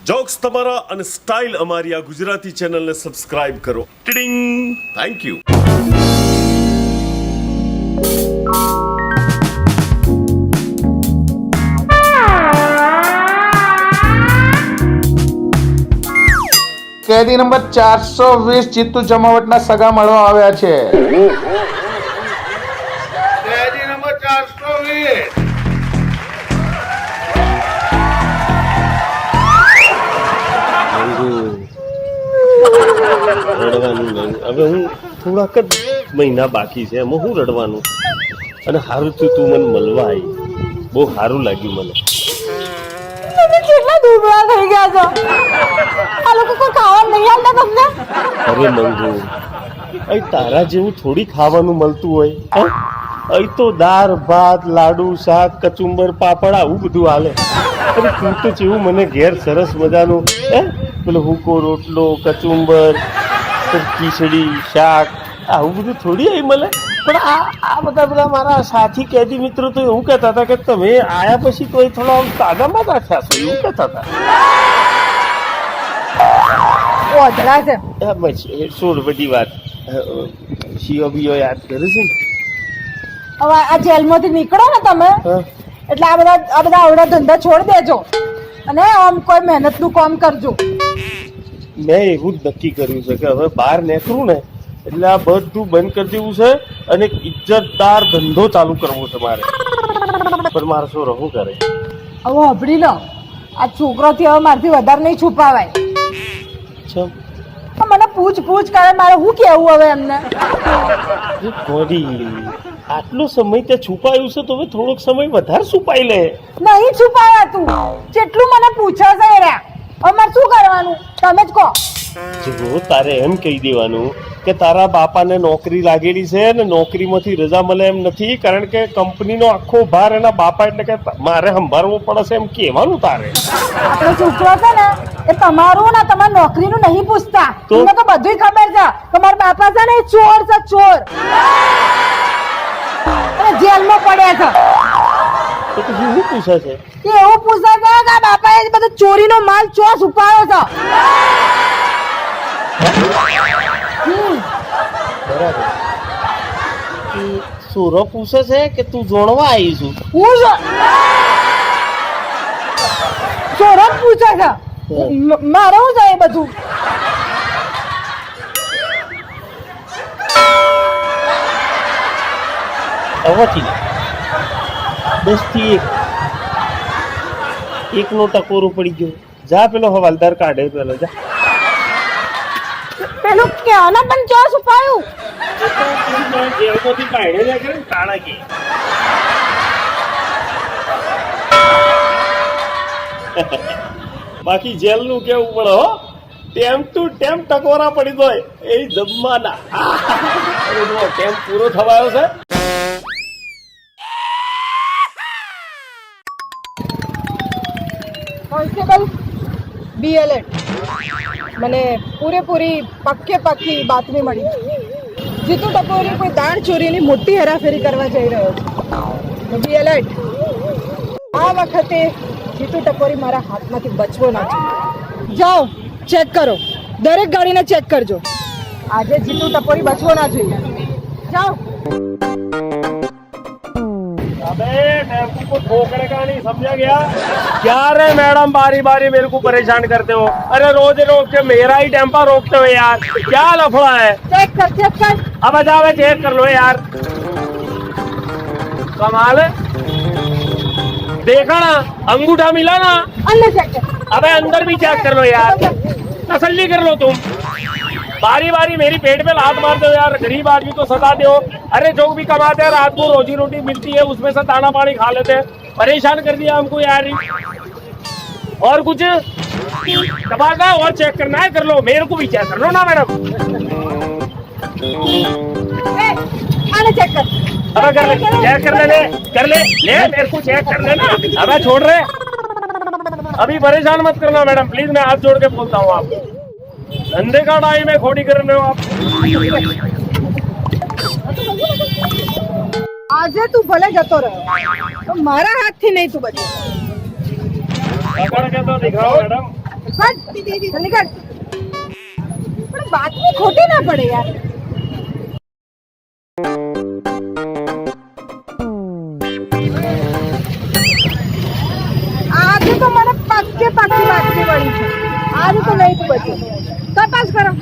Jokes તમારા અને style અમારી આ ગુજરાતી ચેનલને સબસ્ક્રાઇબ કરો. ટિડિંગ. Thank you. કેદી નંબર 420 જીતુ જમાવટના સગા મળવા આવ્યા છે. કેદી નંબર 420. રડવાનું નહીં. હવે હું થોડાક જ મહિના બાકી છે, એમાં હું રડવાનું. અને સારું થયું તું મને મળવા આવી, બહુ સારું લાગ્યું મને. તમે કેટલા દુબળા થઈ ગયા છો. આ લોકો કોઈ ખાવાનું નહીં આલતા તમને. અરે મંગુ, અહીં તારા જેવું થોડી ખાવાનું મળતું હોય. અહીં તો દાળ ભાત લાડુ શાક કચુંબર પાપડ આવું બધું હાલે. અરે તું તો જેવું મને ઘેર સરસ મજાનું પેલો હુકો રોટલો કચુંબર ખીચડી શાક આવું બધું થોડી અહીં મળે. પણ આ બધા મારા સાથી કેદી મિત્રો તો એવું કહેતા હતા કે તમે આયા પછી તો થોડા આમ તાજા માજા થયા છો, એવું કહેતા હતા. ઓધરા છે. છોડ બધી વાત. શિયો બીયો યાદ કરે છે ને? હવે આ જેલમાંથી નીકળો ને તમે એટલે આ બધા આવડા ધંધા છોડી દેજો અને આમ કોઈ મહેનતનું કામ કરજો. મેં એવું જ નક્કી કર્યું છે કે હવે બહાર નીકળું ને એટલે આ બધું બંધ કરી દેવું છે અને એક ઇજ્જતદાર ધંધો ચાલુ કરવો છે મારે. પણ મારે શું રહું કરે. હવે અભડી લો, આ છોકરોથી હવે મારથી વધારે નહીં છુપાવાય. મને પૂછ કરે, મારે શું કેવું હવે એમને. આટલો સમય તે છુપાયું છે તો હવે થોડોક સમય વધારે છુપાઈ લે. નહીં છુપાયા તું, જેટલું મને પૂછે છે એ રહ્યા. હવે મારે શું કરવાનું તમે જ કહો. જો તારે એમ કહી દેવાનું કે તારા બાપાને નોકરી લાગેલી છે ને નોકરીમાંથી રજા મળે એમ નથી, કારણ કે કંપનીનો આખો ભાર એના બાપા એટલે કે મારે સંભાળવો પડે છે એમ કહેવાનું તારે. આપણો છોકરો છે ને એ તમારું ને તમારી નોકરીનું નહીં પૂછતા. તમને તો બધું ખબર છે કે મારા બાપા છે ને એ ચોર છે, ચોર. અને જેલમાં પડ્યા છે. તો તું શું પૂછે છે? એ એવું પૂછે છે કે આ બાપાએ બધો ચોરીનો માલ ચોર છુપાયો છે. બરાબર. સુરો પૂછે છે કે તું જોણવા આવી છું? હું ચોરો જ પૂછે છે. મારે શું છે એ બધું? હવેથી 10 થી 1 નો ટકોરો પડી ગયો. જા પેલો હવાલદાર કાઢે પેલો જા. પેલું ક્યાંના પણ ચોર છુપાયું? જેલમાંથી કાઢે લે કે તાણા કે. બાકી જેલ નું કેવું પડે હો, ટેમ ટુ ટેમ ટકોરા પડી જાય એ જમવાના. ટેમ પૂરો થવાયો છે. કોન્સ્ટેબલ બી એલર્ટ. મને પૂરેપૂરી પાક્કી બાતમી મળી. જીતુ ટપોરી કોઈ દાણ ચોરીની મોટી હેરાફેરી કરવા જઈ રહ્યો છે. બી એલર્ટ. આ વખતે જીતુ ટપોરી મારા હાથમાંથી બચવો ના જોઈએ. જાઓ ચેક કરો, દરેક ગાડીને ચેક કરજો. આજે જીતુ ટપોરી બચવો ના જોઈએ. જાઓ. अबे टेम्पो को ठोकने का नहीं, समझा गया? क्या रे मैडम बारी बारी मेरे को परेशान करते हो? अरे रोज रोज के मेरा ही टेम्पा रोकते हो यार, क्या लफड़ा है? चेक कर. अब जाओ चेक कर लो यार. कमाल है. देखा ना अंगूठा मिला ना. अंदर चेक कर. अबे अंदर भी चेक कर लो यार, तसल्ली कर लो तुम. बारी बारी मेरी पेट पे लात मारते हो यार, गरीब आदमी को सताते हो. अरे जो भी कमाते हैं रात को रोजी रोटी मिलती है उसमें से दाना पानी खा लेते हैं. परेशान कर दिया हमको यार. और कुछ दबागा और चेक करना है कर लो, मेरे को भी चेक कर लो ना मैडम. आने चेक कर. अबे कर ले, चेक कर ले मेरे को चेक कर लेना. अबे छोड़ रहे, अभी परेशान मत करना मैडम प्लीज, मैं हाथ जोड़ के बोलता हूँ आपको. धंधे का टाइम है, खोटी कर रहे हो आप. આજે તું ભલે જતો રહ્યો તો મારા હાથથી નહીં તું બચે. પકડ કે તો દિખાઓ મેડમ. हट चल निकल પણ બાતમી ખોટી ના પડે યાર આજે તો મને પક્કે પક્કી બાતમી મળી છે आज तो नहीं तू बचे तपास करो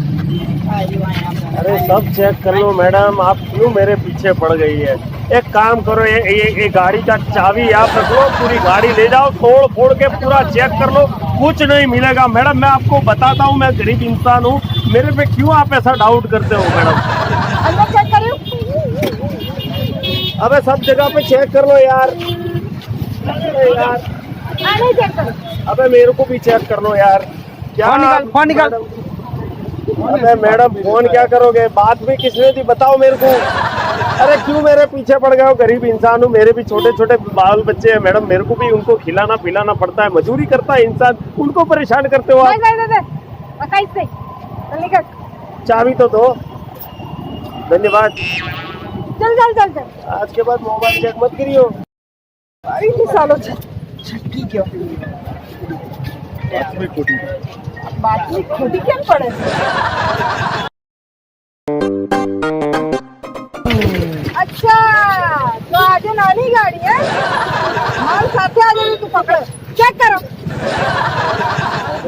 अरे सब चेक कर लो मैडम, आप क्यों मेरे पीछे पड़ गई है? एक काम करो, ये गाड़ी का चाबी आप रख लो, पूरी गाड़ी ले जाओ, तोड़ फोड़ के पूरा चेक कर लो, कुछ नहीं मिलेगा। मैडम मैं आपको बताता हूँ, मैं गरीब इंसान हूँ, मेरे पे क्यों आप ऐसा डाउट करते हो मैडम? अंदर चेक करो अबे सब जगह पे चेक कर लो यार। अरे यार नहीं चेक करो अबे मेरे को भी चेक कर लो यार। क्या फोन निकाल। अबे मैडम फोन क्या करोगे? बात भी किसने दी बताओ मेरे को। अरे क्यों मेरे पीछे पड़ गए हो? गरीब इंसान हूँ, मेरे भी छोटे छोटे बाल बच्चे हैं मैडम, मेरे को भी उनको खिलाना पिलाना पड़ता है, मजदूरी करता है इंसान, उनको परेशान करते हो आप। कहीं से चल निकल चाबी तो दो। धन्यवाद। चल चल चल चल आज के बाद मोबाइल चेक मत करियो। अरे ये सालो छटकी क्यों बातमी खोटी કેમ પડે अच्छा तो આજે નાની ગાડી હે મારી સાથે આજે તું પકડો ચેક કરો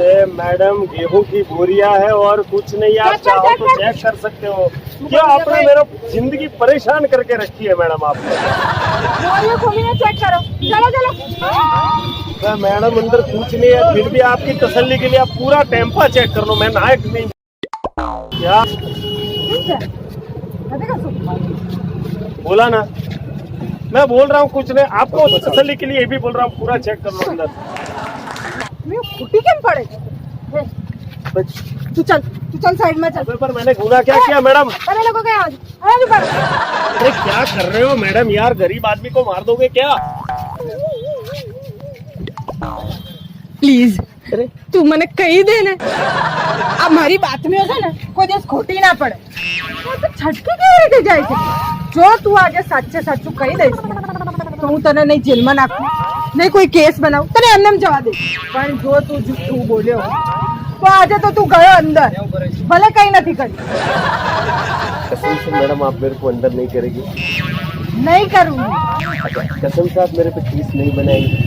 अरे मैडम गेहूं की बोरियां है और कुछ नहीं, आप चाहो तो चेक कर सकते हो। क्यों आपने मेरा जिंदगी परेशान करके रखी है मैडम आपने। बोरियां खोलिए चेक करो चलो चलो मैडम अंदर कुछ नहीं है, फिर भी आपकी तसल्ली के लिए आप पूरा टेम्पा चेक कर लो। मैं नायक नहीं क्या बोला ना, मैं बोल रहा हूँ कुछ नहीं, आपको तसल्ली के लिए ये भी बोल रहा हूँ, पूरा चेक कर लो अंदर। मैं फुटी કેમ પડે तू चल साइड में चल। पर मैंने गुनाह क्या किया मैडम? अरे लोगों के आज अरे कर अरे क्या कर रहे हो मैडम यार? गरीब आदमी को मार दोगे क्या? प्लीज તું મને કહી દે ને આ મારી બાતમીઓ છે ને કોઈ દિવસ ખોટી ના પડે તો છટકી કેવી રીતે જાય છે? જો તું આજે સાચે સાચું કહી દઈશ ને તો હું તને નહીં જેલમાં નાખું નહીં કોઈ કેસ બનાવું, તને એમને એમ જવા દે, પણ જો તું જૂઠું બોલ્યો તો આજે તો તું ગયો અંદર, ભલે કઈ નથી કર્યું। कसम से मैडम आप मेरे को अंदर नहीं करेगी? नहीं करूंगी, कसम से आप मेरे पे केस नहीं बनाएंगी?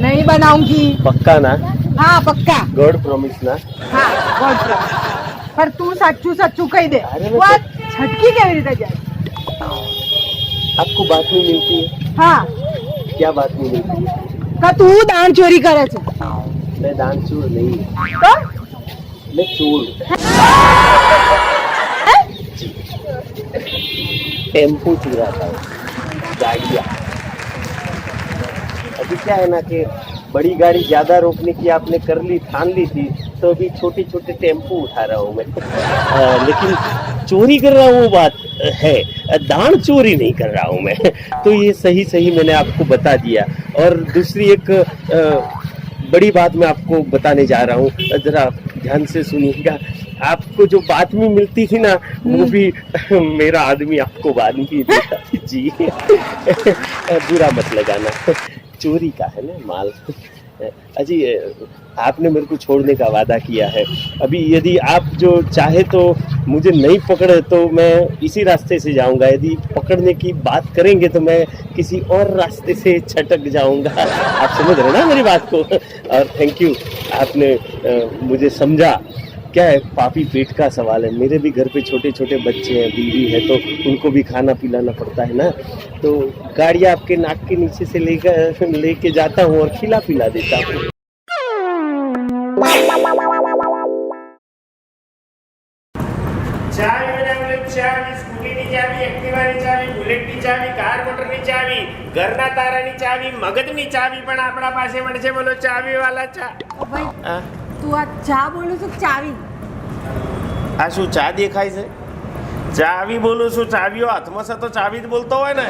नहीं बनाऊंगी। पक्का ना? हाँ पक्का। गॉड प्रॉमिस ना? हाँ गॉड प्रॉमिस। पर તું સાચું સાચું કહી દે वो છટકી કેવી રીતે જાય? आपको बात नहीं मिलती है? हाँ क्या बात नहीं मिलती है? का તું દાણ ચોરી કરે છે? मैं दान चोर नहीं, તો मैं चोर टेम्पो चुराता हूँ, गाड़ियाँ। अभी क्या है ना कि बड़ी गाड़ी ज्यादा रोकने की आपने कर ली, ठान ली थी, तो अभी छोटे छोटे टेम्पो उठा रहा हूँ मैं। लेकिन चोरी कर रहा हूँ वो बात है, दान चोरी नहीं कर रहा हूँ मैं। तो ये सही सही मैंने आपको बता दिया। और दूसरी एक बड़ी बात मैं आपको बताने जा रहा हूँ, जरा ध्यान से सुनिएगा। आपको जो बातमी मिलती थी ना, वो भी मेरा आदमी आपको बातमी देता जी। बुरा मत लगाना, चोरी का है ना माल। अजी आपने मेरे को छोड़ने का वादा किया है, अभी यदि आप जो चाहे तो मुझे नहीं पकड़े तो मैं इसी रास्ते से जाऊंगा, यदि पकड़ने की बात करेंगे तो मैं किसी और रास्ते से छटक जाऊंगा। आप समझ रहे ना मेरी बात को? और थैंक यू, आपने मुझे समझा। क्या है, पापी पेट का सवाल है, मेरे भी घर पे छोटे छोटे बच्चे हैं, बीवी है, तो उनको भी खाना पिलाना पड़ता है ना। तो गाड़ियाँ आपके नाक के नीचे से लेके जाता हूँ और खिला पिला देता हूँ। ચાવી, સ્કૂટીની ચાવી, એક્ટિવાની ચાવી, બુલેટની ચાવી, કાર મોટરની ચાવી, ઘરના તારાની ચાવી, મગજની ચાવી પણ આપણા પાસે મળશે। બોલો ચાવી વાલા ચા। ભાઈ તું આ ચા બોલું છું ચાવી? આ શું ચા દેખાય છે? ચાવી બોલું છું, ચાવીઓ હાથમાં છે તો ચાવી જ બોલતો હોય ને।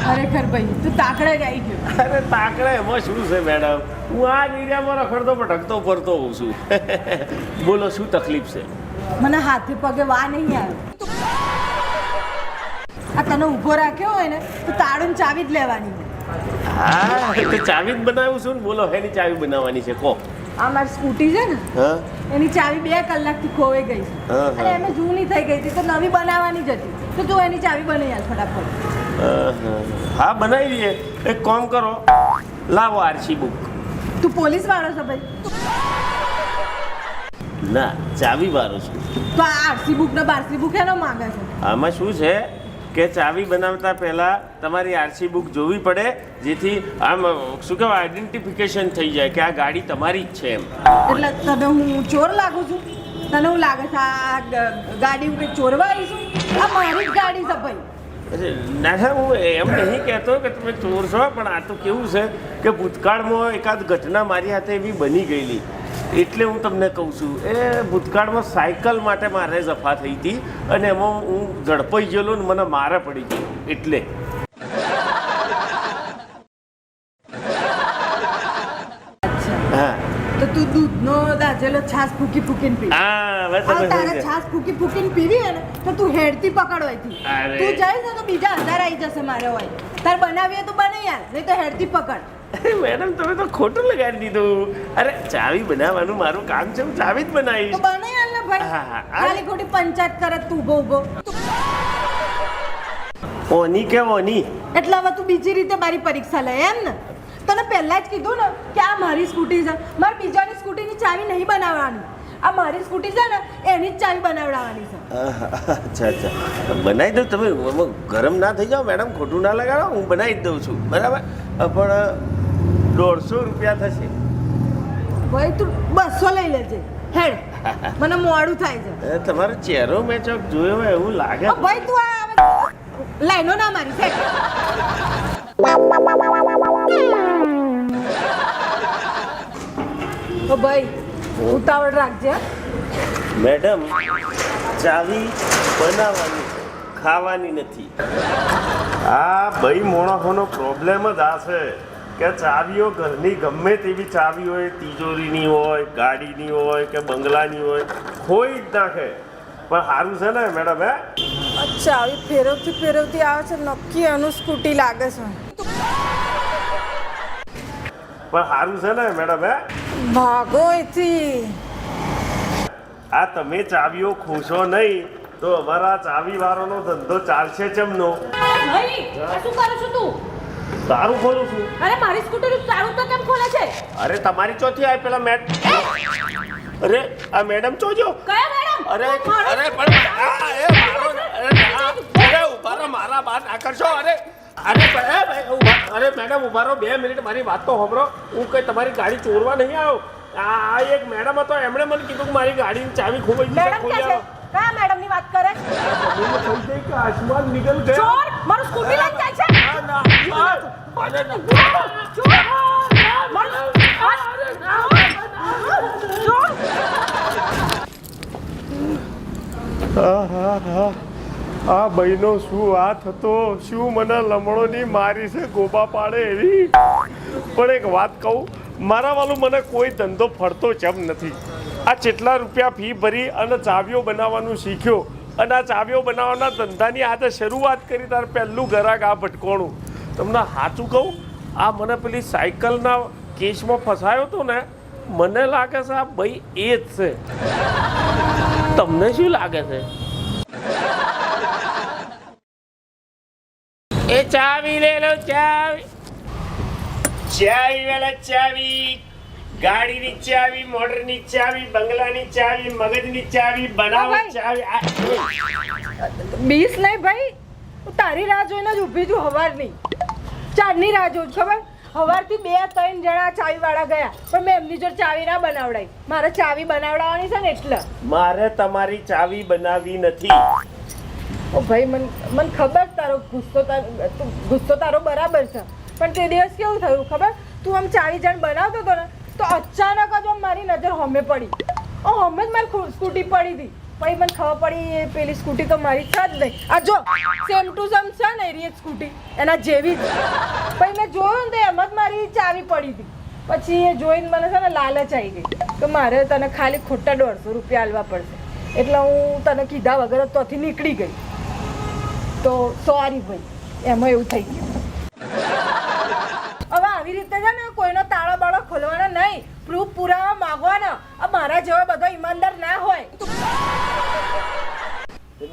ખરેખર ભાઈ તું તાકડે જ આવી ગયો। અરે તાકડે એમાં શું છે મેડમ, હું આ એરિયામાં રખડતો ભટકતો ફરતો હોઉં છું। બોલો શું તકલીફ છે? મને હાથે પગે વા નહીં આવ્યો। આ તને ઊભો રાખ્યો હોય ને તો તાળું ચાવી જ લેવાની હોય। હા તો ચાવી જ બનાવું છું ને। બોલો હેની ચાવી બનાવવાની છે કહો? આ મારી સ્કૂટી છે ને હા એની ચાવી 2 કલાકથી ખોવાઈ ગઈ છે હા, અને હા. એમાં જૂની થઈ ગઈ હતી તો નવી બનાવવાની જ હતી તો તું એની ચાવી બનાવી આલ ફટાફટ. હા બનાવી દઈએ. એક કામ કરો, લાવો આરસી બુક. તું પોલીસ વાળો છો ભાઈ? ના, ચાવી વાળો છું. તો આ આરસી બુક ને બારસી બુક એનો માંગે છે? આમાં શું છે કે ચાવી બનાવતા પહેલા તમારી આરસી બુક જોવી પડે, જેથી આમ શું કહેવાય આઈડેન્ટિફિકેશન થઈ જાય કે આ ગાડી તમારી જ છે એમ. એટલે તને હું ચોર લાગુ છું? તને હું લાગે છે આ ગાડી હું કંઈ ચોરવા આવી છું? આ મારી જ ગાડી છે ભાઈ. અરે, ના ના, હું એમ નહીં કહેતો કે તમે ચોર છો, પણ આ તો કેવું છે કે ભૂતકાળમાં એકાદ ઘટના મારી હાથે એવી બની ગયેલી, એટલે હું તમને કહું છું. એ ભૂતકાળમાં સાયકલ માટે મારે જફા થઈ હતી અને એમાં હું ઝડપાઈ ગયેલો ને મને મારે પડી ગયું એટલે. હા તો તું દૂધનો દાજેલો છાશ ફૂકી ફૂકીને પી. હા, બસ આ બસ, તારે બસ. છાશ ફૂકી ફૂકીને પીવી હોય ને તો તું હેડથી પકડવાયથી. અરે. તું જઈશ ને તો બીજા 1000 આવી જશે મારે હોય. તાર બનાવીએ તો બને યાર, નહીં તો હેડથી પકડ. અરે મેડમ, તમે તો ખોટું લગાડી દીધું. અરે ચાવી બનાવવાનું મારું કામ છે, હું ચાવી જ તો બનાવીશ. બને યાર ને ભાઈ. હા, હા. ખાલી ખોટી પંચાયત કરે તું ઊભો ઓની કે ઓની? એટલે હવે તું બીજી રીતે મારી પરીક્ષા લે એમ ને? તને પહેલા જ કીધું ને કે આ મારી સ્કૂટી છે, મારે બીજાની સ્કૂટીની ચાવી નહીં બનાવવાની. આ મારી સ્કૂટી છે ને એની જ ચાવી બનાવડાવવાની છે. અચ્છા અચ્છા, બનાવી દઉં. તમે ગરમ ના થઈ જાઓ મેડમ, ખોટું ના લગાડો, હું બનાવી જ દઉં છું. બરાબર, પણ 150 રૂપિયા થશે. ભાઈ તું 200 લઈ લેજે હેડ, મને મોડું થાય છે. તમારો ચહેરો મેં ચોક જોયો હોય એવું લાગે. ભાઈ તું આ લાઈનો ના મારી છે. ઓ ભાઈ ઉતાવળ રાખજે. મેડમ, ચાવી બનાવવાની, ખાવાની નથી. આ ભાઈ મોણસોનો પ્રોબ્લેમ જ આ છે કે ચાવીઓ ઘરની ગમે તેવી ચાવી હોય, તિજોરીની હોય, ગાડીની હોય કે બંગલાની હોય, ખોઈ જ નાખે. પણ સારું છે ને મેડમ, હે ચાવી ફેરવતી ફેરવતી આવે છે, નક્કી એનું સ્કૂટી લાગે છે. પણ સારું છે ને મેડમ, હે ભાગો અહીંથી. આ તમે ચાવીઓ ખોશો નહીં તો અમારા ચાવી વાળાનો ધંધો ચાલશે ચમનો. ભાઈ આ શું કરું છું તું? સારું ખોલું છું. અરે મારી સ્કૂટર તારું તો કેમ ખોલે છે? અરે તમારી ચોથી આવી પેલા અરે આ મેડમ ચોજો. કયા મેડમ? અરે અરે પણ આ એ મારો અરે ઉભા રહો, મારા વાત ના કરશો. અરે અરે અરે મેડમ ઉભા રહો, 2 મિનિટ મારી વાત તો સાંભળો. હું કઈ તમારી ગાડી ચોરવા નહીં આવ્યો. આ એક મેડમ હતો, એમણે મને કીધું કે મારી ગાડીની ચાવી ખોવાઈ ગઈ છે, મેડમ ખોલી કે છે? આવો. કયા મેડમ ની વાત કરે? મને થઈ ગઈ કે આસમાન નીકળ ગયા. ચોર મારું સ્કૂટી લઈ જાય છે. ના, ના, અરે ના. ચોર મારું ચોર. આ ભાઈનો શું હાથ હતો, શું મને લમણોની મારી છે ગોબા પાડે એવી. પણ એક વાત કહું, મારા વાલું મને કોઈ ધંધો ફરતો જેમ નથી. આ કેટલા રૂપિયા ફી ભરી અને ચાવીઓ બનાવવાનું શીખ્યો, અને આ ચાવીઓ બનાવવાના ધંધાની આજે શરૂઆત કરી, તાર પહેલું ઘરાક આ ભટકોણું. તમને સાચું કહું, આ મને પેલી સાયકલના કેસમાં ફસાયો હતો ને, મને લાગે છે આ ભાઈ એ જ છે. તમને શું લાગે છે? એ ચાવી લે લો, ચાવી ચાવી વાળા ચાવી, ગાડીની ચાવી, મોટરની ચાવી, બંગલાની ચાવી, મગજની ચાવી, બનાવટ ચાવી. બીસ નહીં ભાઈ, હું તારી રાહ જોઈને જ ઊભી છું હવારની. 4ની રાહ જોઉં છું, ખબર? હવારથી 2-3 જણા ચાવી વાળા ગયા, પણ મેં એમની જોડે ચાવી ના બનાવડાવી. મારે ચાવી બનાવડાવવાની છે ને એટલે. મારે તમારી ચાવી બનાવવી નથી. ઓ ભાઈ મને ખબર તારો ગુસ્સો તારો બરાબર છે, પણ તે દિવસ કેવું થયું ખબર? તું આમ ચાવી જાણ બનાવતો હતો ને તો અચાનક જ આમ મારી નજર હોમે પડી. હોમે જ મારી સ્કૂટી પડી હતી. પછી મને ખબર પડી એ પેલી સ્કૂટી તો મારી છે જ નહીં. આ જો સેમ ટુ સેમ છે ને એરી સ્કૂટી એના જેવી જ. પછી મેં જોયું ને તો એમ જ મારી ચાવી પડી હતી. પછી એ જોઈને મને છે ને લાલચ આવી ગઈ કે મારે તને ખાલી ખોટા 150 રૂપિયા આલવા પડશે. એટલે હું તને કીધા વગર ત્યાંથી નીકળી ગઈ. તો સોરી ભાઈ, એમાં એવું થઈ ગયું. હવે આવી રીતે છે ને કોઈનો તાળો બાળો ખોલવાનો નહીં. પ્રૂફ પુરાવા માંગવા ને આ મારા જેવો બધો ઈમાનદાર ના હોય.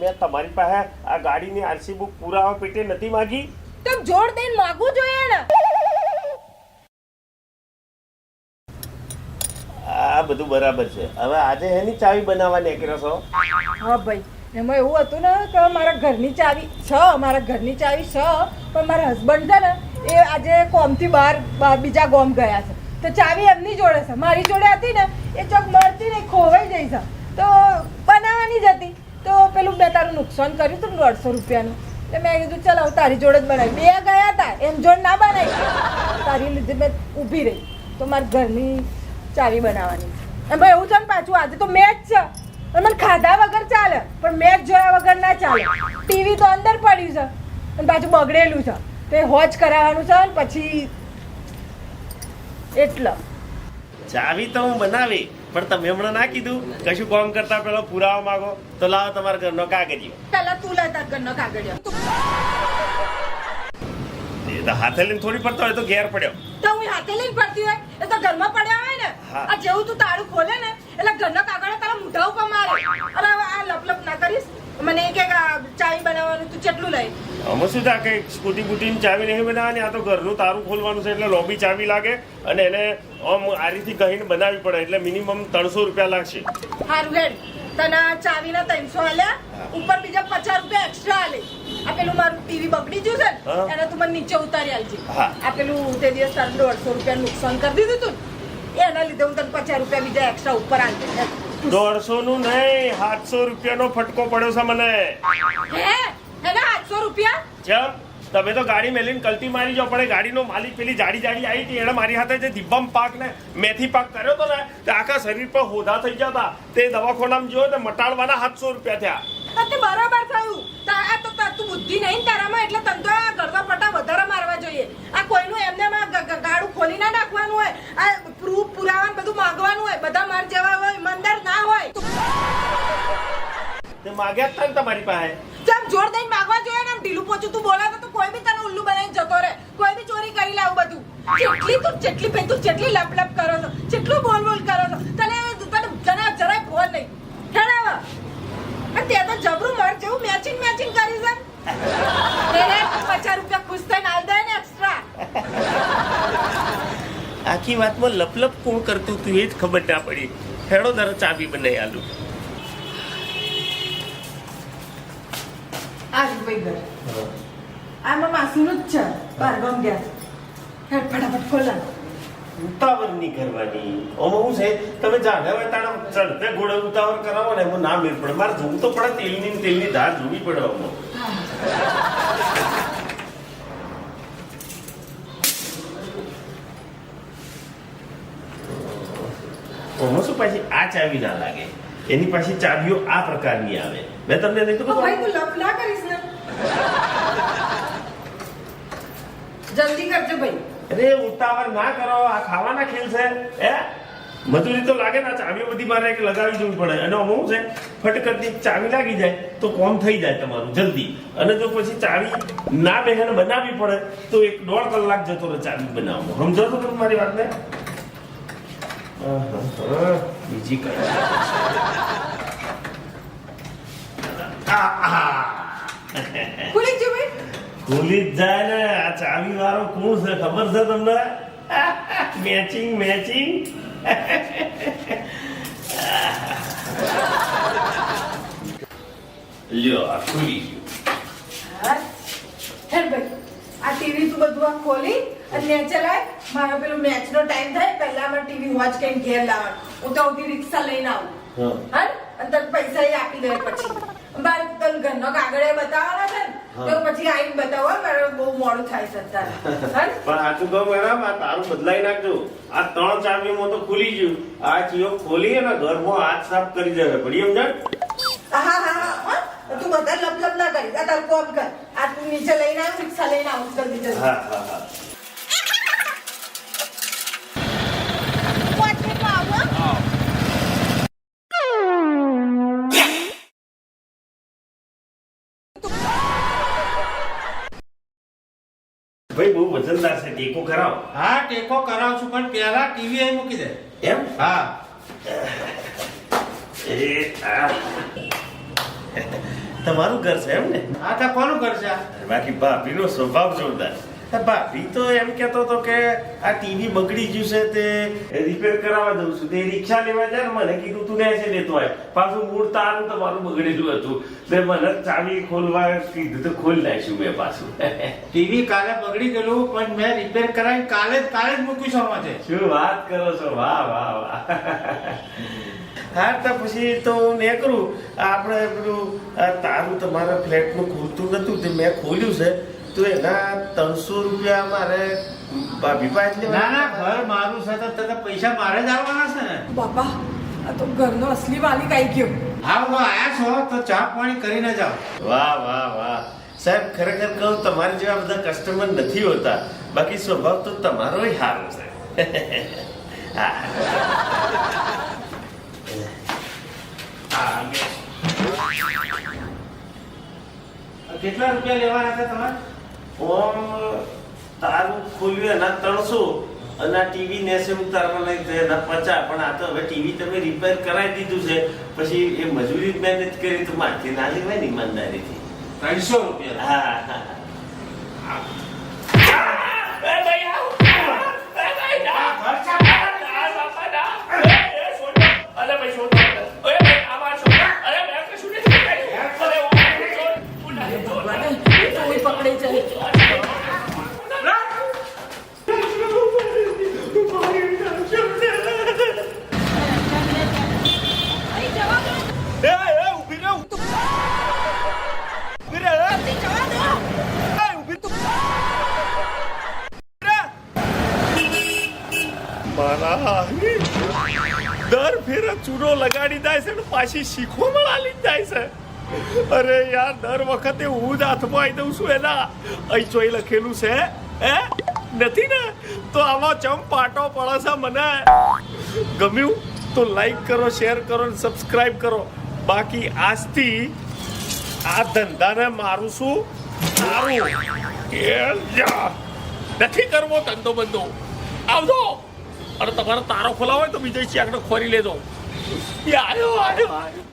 મેં તમારી પાસે આ ગાડીની આરસી બુક પુરાવા પેટે નથી માગી. તો જોર દઈને માંગવું જોઈએ ને. આ બધું બરાબર છે. હવે આજે એની ચાવી બનાવવા નીકળ્યો છો? હા ભાઈ, એમાં એવું હતું ને કે મારા ઘરની ચાવી છે, મારા ઘરની ચાવી છે, પણ મારા હસબન્ડ છે ને એ આજે કોમથી બહાર બીજા ગોમ ગયા છે, તો ચાવી એમની જોડે છે. મારી જોડે હતી ને એ ચોક મળતી નહીં, ખોવાઈ જઈ છે, તો બનાવવાની જ હતી. તો પેલું મેં તારું નુકસાન કર્યું હતું ને 150 રૂપિયાનું, એટલે મેં કીધું ચાલ હવે તારી જોડે જ બનાવી. બે ગયા હતા એમ જોડે ના બનાવી, તારી લીધે મેં ઊભી રહી. તો મારા ઘરની ચાવી બનાવવાની છે. ભાઈ એવું છે ને પાછું આજે તો મેચ છે, મને ખાધા વગર ચાલે પણ મેચ જોયા વગર ના ચાલે. ટીવી તો અંદર પડ્યું છે અને પાછું બગડેલું છે, તો એ હોજ કરાવવાનું છે ને પછી એટલે. ચાવી તો હું બનાવી, પણ તમે હમણાં ના કીધું કશું કામ કરતા પેલો પુરાવા માંગો, તો લાવો તમારા ઘરનો કાગળિયો. પેલા તું લેતા ઘરનો કાગળિયો. એ તો હાથે લઈને થોડી પડતો હોય તો ઘેર પડ્યો. તો હું હાથે લઈને પડતી હોય એ તો ઘરમાં પડ્યા હોય ને. હા. આ જેવું તું તાળું ખોલે ને એટલે ઘરનો કાગળિયો તારા મોઢા ઉપર મારે. અરે હવે આ લપ ના કરીશ. મને એ કે ચાવી બનાવવાનું તું કેટલું લઈ? અમે શું થાય કે સ્કૂટી બુટીની ચાવી નહીં બનાવવાની, આ તો ઘરનું તારું ખોલવાનું છે એટલે લોબી ચાવી લાગે અને એને આમ આરીથી કહીને બનાવવી પડે એટલે મિનિમમ 300 રૂપિયા લાગશે. હારું હેડ, તને ચાવીના 300 આલ્યા, ઉપર બીજા 50 રૂપિયા એક્સ્ટ્રા આલે. આ પેલું મારું ટીવી બગડી ગયું છે હા. ને એને તું મને નીચે ઉતારી આલજે. હા. આ પેલું તે દિવસ તારું 150 રૂપિયા નુકસાન કરી દીધું તું ને, એના લીધે હું તને 50 રૂપિયા બીજા એક્સ્ટ્રા ઉપર આલજે. 150 નું નહીં, 700 રૂપિયાનો ફટકો પડ્યો છે મને. હે એના 800 રૂપિયા? જેમ તમે તો ગાડી મેલીને કલટી મારી જાઓ, પણ એ ગાડીનો માલિક પેલી જાડી આવી હતી, એને મારી હાથે જે દિબ્બમ પાક ને મેથી પાક કર્યો હતો ને તે આખા શરીર પર હોધા થઈ ગયા હતા. તે દવાખાનામાં જોયો તો મટાડવાના 700 રૂપિયા થયા. તે બરાબર થયું. તો તું બુદ્ધિ નહીં તારામાં, એટલે તને તો આ ગરબા પટા વધારે મારવા જોઈએ. આ કોઈનું એમને ગાડું ખોલી ના નાખવાનું હોય, આ પ્રૂફ પુરાવા બધું માંગવાનું હોય. બધા માર જેવા હોય ઈમાનદાર ના હોય. તે માગ્યા જ તા ને તમારી પાસે. જેમ જોર દઈને માંગવા જોઈએ ને, આમ ઢીલું પોચું તું બોલાવે તો કોઈ બી તને ઉલ્લુ બનાવીને જતો રહે, કોઈ બી ચોરી કરી લે. આવું બધું જેટલી ભાઈ તું જેટલી લપ લપ કરો છો, જેટલું બોલ બોલ કરો છો, તને જરાય ફોન નહીં ખેડાવા. તે તો જબરું માર જેવું મેચિંગ કરી છે. એને 50 રૂપિયા ખુશ થઈને આલ દે ને એક્સ્ટ્રા. આખી વાતમાં લપલપ કોણ કરતું તું એ જ ખબર ના પડી. હેડો દર ચાવી બનાવી આલું. આજ ભાઈ ઘર આમાં માસીનું જ છે, બાર ગામ ગયા. હેડ ફટાફટ ખોલા. ઉતાવળ નહીં કરવાની. આમાં શું છે, તમે જાણે હોય તાણે ચડતે ઘોડે ઉતાવળ કરાવો ને એમાં ના મેળ પડે. મારે જોવું તો પડે, તેલની ધાર જોવી પડે આમાં. આમાં શું પાછી આ ચાવી ના લાગે, એની પાછી ચાવીઓ આ પ્રકારની આવે. મેં તમને નહીં તો ભાઈ તું લપ ના કરીશ ને, જલ્દી કરજો ભાઈ. અરે ઉતાવળ ના કરો, આ ખાવાના ખેલ છે. હે મજૂરી તો લાગે ને, ચાવીઓ બધી મારે લગાવી જવી પડે. અને અમુક છે ફટકરથી ચાવી લાગી જાય તો કોમ થઈ જાય તમારું જલ્દી. અને જો પછી ચાવી ના બેહેને બનાવવી પડે તો 1.5 કલાક જતો રહે ચાવી બનાવવામાં. સમજો છો તમે મારી વાતને? બીજી કઈ ખુલી ગયું ભાઈ? ખુલી જ જાય ને. આ ચાવી વાળો કોણ છે ખબર છે તમને? મેચિંગ લ્યો આ ખુલી ગયું. હેડ ભાઈ આ ટીવી તું બધું આ ખોલી અને મેચ ચલાય. મારો પેલો મેચ નો ટાઈમ થાય પહેલા અમારે ટીવી વોચ કરીને ઘેર લાવવાનું. હું તો ઉધી રિક્ષા લઈને આવું. હા અને તને પૈસા એ આપી દે. પછી મારે તને ઘરનો કાગળિયા બતાવવાના છે ને, તો પછી આવીને બતાવો. મારે બહુ મોડું થાય છે અત્યારે. પણ સાચું કહું મેડમ, આ તારું બદલાઈ નાખજો. આ 3 ચાવીમાં તો ખુલી ગયું. આ ચીયો ખોલી અને ઘરમાં હાથ સાફ કરી દેવે. પડી સમજણ? હા તું બધા લપ લપ ના કરી. આ તારું કોમ કર. આ તું નીચે લઈને આવ, રિક્ષા લઈને આવું જલ્દી જલ્દી. હા ભાઈ બહુ વજનદાર છે, ટેકો કરાવો. હા ટેકો કરાવશું, પણ પેલા ટીવી અહીં મૂકી દે. એમ હા તમારું ઘર છે એમ ને આ તો કોનું ઘર છે આ? બાકી ભાભીનો સ્વભાવ જોરદાર ભાભી તો એમ કહેતો હતો કે આ ટીવી બગડી ગયું છે તે રિપેર કરાવવા દઉં છું તે રિક્ષા લેવા જાય ને મને કીધું તું ને છે લેતો હોય પાછું મૂળ તારું તમારું બગડેલું હતું તે મને ચાવી ખોલવા કીધું તો ખોલી નાખ્યું મેં પાછું ટીવી કાલે બગડી ગયેલું પણ મેં રિપેર કરાવી કાલે જ મૂક્યું છે અમારે. શું વાત કરો છો વાહ વાહ વાહ હા તો પછી તો હું ને કરું આપણે પેલું તારું તમારા ફ્લેટનું ખુલતું નતું તે મેં ખોલ્યું છે તો એના 300 રૂપિયા મારે ભાભી પાસે ના ના ઘર મારું છે તો તને પૈસા મારે જ આવવાના છે ને. બાપા આ તો ઘરનો અસલી માલિક આવી ગયો. હા હું આયા છો તો ચા પાણી કરીને જાઓ. વાહ વાહ વાહ સાહેબ ખરેખર કહું તમારી જેવા બધા કસ્ટમર નથી હોતા બાકી સ્વભાવ તો તમારો સારો છે હા કેટલા રૂપિયા લેવાના હતા તમારે? ઓમ તારું ખોલ્યું એના 300 અને આ ટીવી નેસે ઉતારવા લઈ એના 50 પણ આ તો હવે ટીવી તમે રિપેર કરાવી દીધું છે પછી એ મજૂરી જ મહેનત કરી તો મારથી ના લેવાય ને ઈમાનદારીથી 300 રૂપિયા. હા હા કોઈ પકડે જાય. દર ફેરે ચૂનો લગાડી જાય છે ને પાછી શીખો મળાલી જાય છે અરે યાર દર વખતે હું જ હાથમાં આવી દઉં છું એના અહીં જોઈ લખેલું છે હે નથી ને તો આમાં ચમ પાટો પડે છે મને ગમ્યું તો લાઈક કરો શેર કરો અને સબસ્ક્રાઇબ કરો બાકી આજથી આ ધંધાને મારું શું મારું નથી કરવો ધંધો બંધો આવજો અને તમારે તારો ખોલાવો હોય તો બીજો આગળ ખોરી લેજો આવ્યો આવ્યો આવ્યો